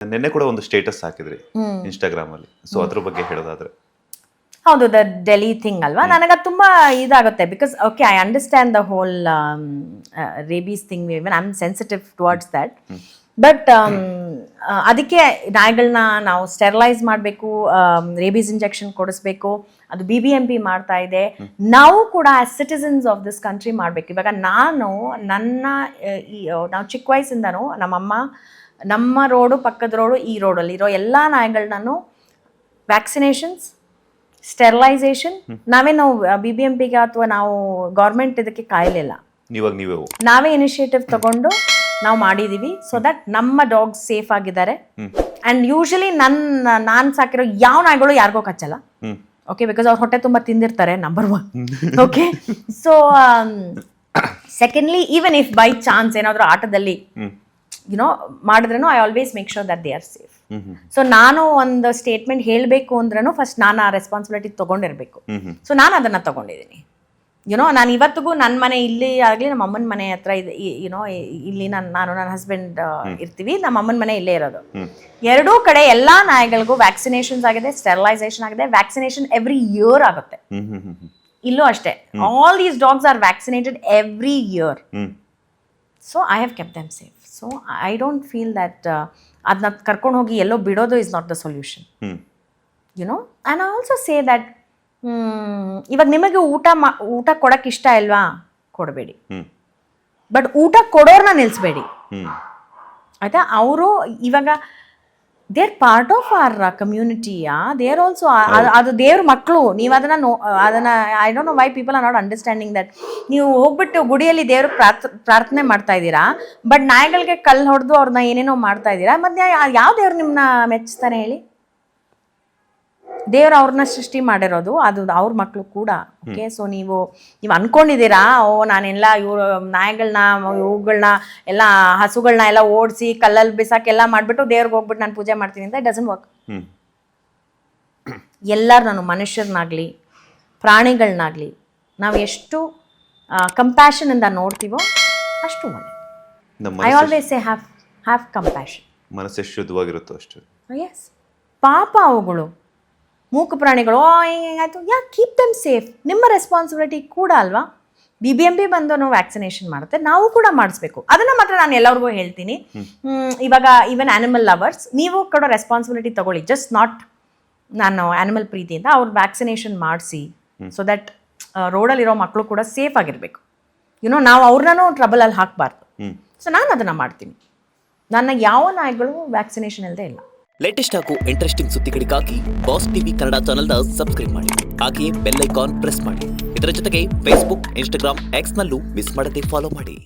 ನಿನ್ನೆ ಕೂಡ ಒಂದು ಸ್ಟೇಟಸ್ ಹಾಕಿದ್ರಿ ಇನ್ಸ್ಟಾಗ್ರಾಮ್ ಅಲ್ಲಿ, ಸೊ ಅದ್ರ ಬಗ್ಗೆ ಹೇಳೋದಾದ್ರೆ. ಹೌದು, ದ ಡೆಲ್ಲಿ ಥಿಂಗ್ ಅಲ್ವಾ, ನನಗದು ತುಂಬ ಇದಾಗುತ್ತೆ. Because okay, I understand the whole rabies thing, even I am sensitive towards that. But ಅದಕ್ಕೆ ನಾಯಿಗಳನ್ನ ನಾವು ಸ್ಟೆರಿಲೈಸ್ ಮಾಡಬೇಕು, ರೇಬೀಸ್ ಇಂಜೆಕ್ಷನ್ ಕೊಡಿಸ್ಬೇಕು. ಅದು BBMP ಮಾಡ್ತಾ ಇದೆ. ನಾವು ಕೂಡ as citizens of this country ಮಾಡಬೇಕು. ಇವಾಗ ನಾವು ಚಿಕ್ಕ ವಯಸ್ಸಿಂದನೂ ನಮ್ಮಮ್ಮ ನಮ್ಮ ರೋಡು, ಪಕ್ಕದ ರೋಡು, ಈ ರೋಡಲ್ಲಿ ಇರೋ ಎಲ್ಲ ನಾಯಿಗಳನ್ನೂ ವ್ಯಾಕ್ಸಿನೇಷನ್ಸ್, ಸ್ಟೆರಿಲೈಸೇಷನ್ ನಾವು BBMPಗೆ ಅಥವಾ ನಾವು ಗೌರ್ಮೆಂಟ್ ಇದಕ್ಕೆ ಕಾಯಲಿಲ್ಲ. ನಾವೇ ಇನಿಷಿಯೇಟಿವ್ ತಗೊಂಡು ನಾವು ಮಾಡಿದೀವಿ. ಸೊ ದಟ್ ನಮ್ಮ ಡಾಗ್ಸ್ ಸೇಫ್ ಆಗಿದ್ದಾರೆ. ಅಂಡ್ ಯೂಶಲಿ ನಾನು ಸಾಕಿರೋ ಯಾವ ನಾಯಿಗಳು ಯಾರಿಗೋ ಕಚ್ಚಲ್ಲ. ಓಕೆ, ಬಿಕಾಸ್ ಅವ್ರ ಹೊಟ್ಟೆ ತುಂಬ ತಿಂದಿರ್ತಾರೆ, number 1. Okay, so secondly, even if by chance ಏನಾದರೂ ಆಟದಲ್ಲಿ ಮಾಡಿದ್ರೂ I always make sure that they are safe. So ನಾನು ಒಂದು ಸ್ಟೇಟ್ಮೆಂಟ್ ಹೇಳಬೇಕು ಅಂದ್ರೂ ಫಸ್ಟ್ ನಾನು ಆ ರೆಸ್ಪಾನ್ಸಿಬಿಲಿಟಿ ತಗೊಂಡಿರ್ಬೇಕು. ಸೊ ನಾನು ಅದನ್ನ ತಗೊಂಡಿದ್ದೀನಿ. ನಾನು ಇವತ್ತಿಗೂ ನನ್ನ ಮನೆ ಇಲ್ಲಿ ಆಗಲಿ, ನಮ್ಮ ಅಮ್ಮನ ಮನೆ ಹತ್ರ ಇದೆ. ಇಲ್ಲಿ ನಾನು ನನ್ನ ಹಸ್ಬೆಂಡ್ ಇರ್ತೀವಿ, ನಮ್ಮ ಅಮ್ಮನ ಮನೆ ಇಲ್ಲೇ ಇರೋದು. ಎರಡೂ ಕಡೆ ಎಲ್ಲಾ ನಾಯಿಗಳಿಗೂ ವ್ಯಾಕ್ಸಿನೇಷನ್ಸ್ ಆಗಿದೆ, ಸ್ಟೆರಿಲೈಸೇಷನ್ ಆಗಿದೆ. ವ್ಯಾಕ್ಸಿನೇಷನ್ ಎವ್ರಿ ಇಯರ್ ಆಗುತ್ತೆ. ಇಲ್ಲೂ ಅಷ್ಟೇ, all these dogs are vaccinated every year. So I have kept them safe. So I don't feel that ಅದನ್ನ ಕರ್ಕೊಂಡು ಹೋಗಿ ಎಲ್ಲೋ ಬಿಡೋದು is not the solution. And I also say that ಇವಾಗ ನಿಮಗೆ ಊಟ ಕೊಡಕ್ಕೆ ಇಷ್ಟ ಇಲ್ವಾ, ಕೊಡಬೇಡಿ. ಬಟ್ ಊಟ ಕೊಡೋರ್ನ ನಿಲ್ಲಿಸ್ಬೇಡಿ, ಆಯ್ತಾ? ಅವರು ಇವಾಗ they are part of our ಕಮ್ಯುನಿಟಿಯಾ, ದೇ ಆರ್ ಆಲ್ಸೋ, ಅದು ದೇವ್ರ ಮಕ್ಕಳು. ನೀವು ಅದನ್ನ I don't know why people are not understanding that. ನೀವು ಹೋಗ್ಬಿಟ್ಟು ಗುಡಿಯಲ್ಲಿ ದೇವ್ರಿಗೆ ಪ್ರಾರ್ಥನೆ ಮಾಡ್ತಾ ಇದ್ದೀರಾ, ಬಟ್ ನಾಯಿಗಳಿಗೆ ಕಲ್ಲು ಹೊಡೆದು ಅವ್ರನ್ನ ಏನೇನೋ ಮಾಡ್ತಾ ಇದ್ದೀರಾ. ಮತ್ತೆ ಯಾವ ದೇವ್ರು ನಿಮ್ಮನ್ನ ಮೆಚ್ಚಿಸ್ತಾನೆ ಹೇಳಿ? ದೇವ್ರು ಅವ್ರನ್ನ ಸೃಷ್ಟಿ ಮಾಡಿರೋದು, ಅದು ಅವ್ರ ಮಕ್ಕಳು ಕೂಡ. ಓಕೆ, ಸೊ ನೀವು ಅನ್ಕೊಂಡಿದ್ದೀರಾ, ನಾನೆಲ್ಲ ಇವ್ರು ನಾಯಿಗಳನ್ನ, ಇವುಗಳನ್ನ ಎಲ್ಲ, ಹಸುಗಳನ್ನ ಎಲ್ಲ ಓಡಿಸಿ ಕಲ್ಲಲ್ಲಿ ಬಿಸಾಕೆಲ್ಲ ಮಾಡಿಬಿಟ್ಟು ದೇವ್ರಿಗೆ ಹೋಗ್ಬಿಟ್ಟು ನಾನು ಪೂಜೆ ಮಾಡ್ತೀನಿ ಅಂತ. It doesn't work. ಎಲ್ಲರೂ, ನಾನು ಮನುಷ್ಯರನ್ನಾಗಲಿ ಪ್ರಾಣಿಗಳನ್ನಾಗಲಿ ನಾವು ಎಷ್ಟು ಕಂಪ್ಯಾಷನ್ ಇಂದ ನೋಡ್ತೀವೋ ಅಷ್ಟು ಒಳ್ಳೆ. I always say have compassion. ಮನಸ್ಸು ಶುದ್ಧವಾಗಿರುತ್ತೋ ಅಷ್ಟು. ಎಸ್, ಪಾಪ ಅವುಗಳು ಮೂಕ ಪ್ರಾಣಿಗಳು. ಹಿಂಗಾಯ್ತು, ಕೀಪ್ ದೆಮ್ ಸೇಫ್. ನಿಮ್ಮ ರೆಸ್ಪಾನ್ಸಿಬಿಲಿಟಿ ಕೂಡ ಅಲ್ವಾ? BBMP ಬಂದು ವ್ಯಾಕ್ಸಿನೇಷನ್ ಮಾಡುತ್ತೆ, ನಾವು ಕೂಡ ಮಾಡಿಸ್ಬೇಕು. ಅದನ್ನ ಮಾತ್ರ ನಾನು ಎಲ್ಲರಿಗೂ ಹೇಳ್ತೀನಿ. ಇವಾಗ ಈವನ್ ಆನಿಮಲ್ ಲವರ್ಸ್, ನೀವು ಕೂಡ ರೆಸ್ಪಾನ್ಸಿಬಿಲಿಟಿ ತಗೊಳ್ಳಿ. ಜಸ್ಟ್ ನಾಟ್ ನಾನು ಆನಿಮಲ್ ಪ್ರೀತಿಯಿಂದ ಅವ್ರು ವ್ಯಾಕ್ಸಿನೇಷನ್ ಮಾಡಿಸಿ, ಸೊ ದಟ್ ರೋಡಲ್ಲಿರೋ ಮಕ್ಕಳು ಕೂಡ ಸೇಫ್ ಆಗಿರಬೇಕು. ನಾವು ಅವ್ರನ್ನೂ ಟ್ರಬಲಲ್ಲಿ ಹಾಕಬಾರ್ದು. ಸೊ ನಾನು ಅದನ್ನು ಮಾಡ್ತೀನಿ. ನನ್ನ ಯಾವ ನಾಯಿಗಳು ವ್ಯಾಕ್ಸಿನೇಷನ್ ಇಲ್ಲದೆ ಇಲ್ಲ. ಲೇಟೆಸ್ಟ್ ಹಾಗೂ ಇಂಟ್ರೆಸ್ಟಿಂಗ್ ಸುದ್ದಿಗಳಿಗಾಗಿ ಬಾಸ್ ಟಿವಿ ಕನ್ನಡ ಚಾನೆಲ್ನ ಸಬ್ಸ್ಕ್ರೈಬ್ ಮಾಡಿ. ಹಾಗೆಯೇ ಬೆಲ್ ಐಕಾನ್ ಪ್ರೆಸ್ ಮಾಡಿ. ಇದರ ಜೊತೆಗೆ ಫೇಸ್ಬುಕ್, ಇನ್ಸ್ಟಾಗ್ರಾಮ್, ಎಕ್ಸ್ನಲ್ಲೂ ಮಿಸ್ ಮಾಡದೆ ಫಾಲೋ ಮಾಡಿ.